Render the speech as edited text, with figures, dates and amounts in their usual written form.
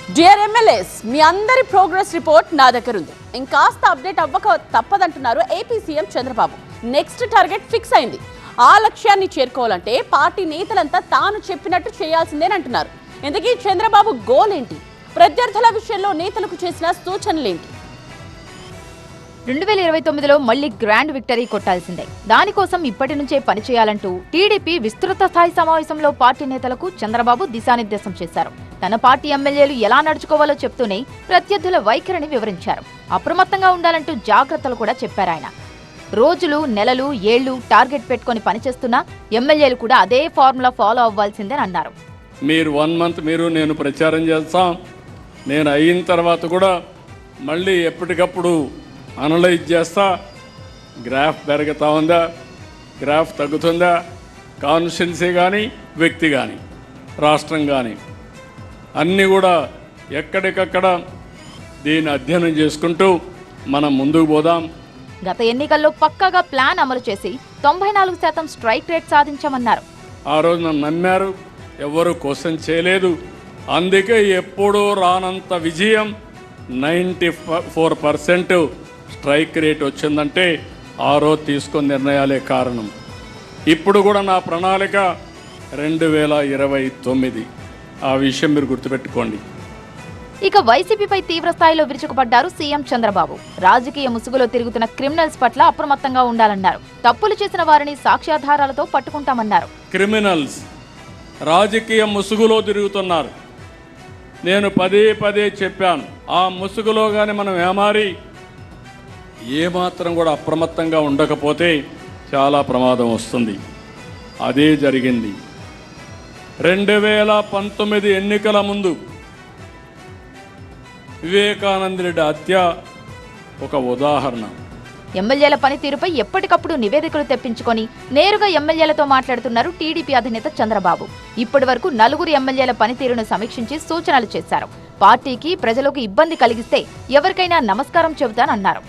Dear MLAs, మీ అందరి progress report నా దగ్గర ఉంది. ఇంకాస్త అప్డేట్ అవ్వక తప్పదంటున్నారు AP CM Chandrababu. Next target fix అయింది. ఆ లక్ష్యాన్ని చేరుకోవాలంటే పార్టీ నేతలంతా తాను చెప్పినట్టు చేయాల్సిందేనంటున్నారు. ఇంతకీ చంద్రబాబు గోల్ ఏంటి? ప్రత్యర్థుల విషయంలో నేతలకు చేసిన సూచనలేంటి? 2029లో మళ్లీ గ్రాండ్ విక్టరీ కొట్టాల్సిందే. దానికోసం ఇప్పటి నుంచే పనిచేయాలంటూ టీడీపీ విస్తృత స్థాయి సమావేశంలో పార్టీ నేతలకు చంద్రబాబు దిశానిర్దేశం చేశారు. తన పార్టీ ఎమ్మెల్యేలు ఎలా నడుచుకోవాలో చెప్తూనే ప్రత్యర్థుల వైఖరిని వివరించారు. అప్రమత్తంగా ఉండాలంటూ జాగ్రత్తలు కూడా చెప్పారాయన. రోజులు, నెలలు, ఏళ్లు టార్గెట్ పెట్టుకుని పనిచేస్తున్నా ఎమ్మెల్యేలు కూడా అదే ఫార్ములా ఫాలో అవ్వాల్సిందేని అన్నారు. మీరు 1 మంత్ నేను ప్రచారం చేస్తాం. నేను అయిన తర్వాత కూడా మళ్ళీ ఎప్పటికప్పుడు అనలైజ్ చేస్తా. గ్రాఫ్ పెరుగుతూ ఉందా, గ్రాఫ్ తగ్గుతుందా, కాన్స్టిట్యున్సీ కానీ, వ్యక్తి కానీ, రాష్ట్రం కానీ అన్నీ కూడా ఎక్కడికక్కడ దీన్ని అధ్యయనం చేసుకుంటూ మనం ముందుకు పోదాం. గత ఎన్నికల్లో పక్కాగా ప్లాన్ అమలు చేసి 94% స్ట్రైక్ రేట్ సాధించామన్నారు. ఆ రోజు నన్ను నమ్మారు, ఎవరు క్వశ్చన్ చేయలేదు. అందుకే ఎప్పుడూ రానంత విజయం 94% స్ట్రైక్ రేట్ వచ్చిందంటే ఆ రోజు తీసుకున్న నిర్ణయాలే కారణం. ఇప్పుడు కూడా నా ప్రణాళిక 2029. ఆ విషయం మీరు గుర్తుపెట్టుకోండి. ఇక వైసీపీపై తీవ్ర స్థాయిలో విరుచుకుపడ్డారు సీఎం చంద్రబాబు. రాజకీయ ముసుగులో తిరుగుతున్న క్రిమినల్స్ పట్ల అప్రమత్తంగా ఉండాలన్నారు. తప్పులు చేసిన వారిని సాక్ష్యాధారాలతో పట్టుకుంటామన్నారు. క్రిమినల్స్ రాజకీయ ముసుగులో తిరుగుతున్నారు. నేను పదే చెప్పాను, ఆ ముసుగులో కానీ మనం ఏమారి ఏమాత్రం కూడా అప్రమత్తంగా ఉండకపోతే చాలా ప్రమాదం వస్తుంది. అదే జరిగింది. 2019 ఎన్నికల ముందు వివేకానంద రెడ్డి హత్య ఒక ఉదాహరణ. ఎమ్మెల్యేల పనితీరుపై ఎప్పటికప్పుడు నివేదికలు తెప్పించుకొని నేరుగా ఎమ్మెల్యేలతో మాట్లాడుతున్నారు టీడీపీ అధినేత చంద్రబాబు. ఇప్పటి వరకు 4 ఎమ్మెల్యేల పనితీరును సమీక్షించి సూచనలు చేశారు. పార్టీకి, ప్రజలకు ఇబ్బంది కలిగిస్తే ఎవరికైనా నమస్కారం చెబుతానన్నారు.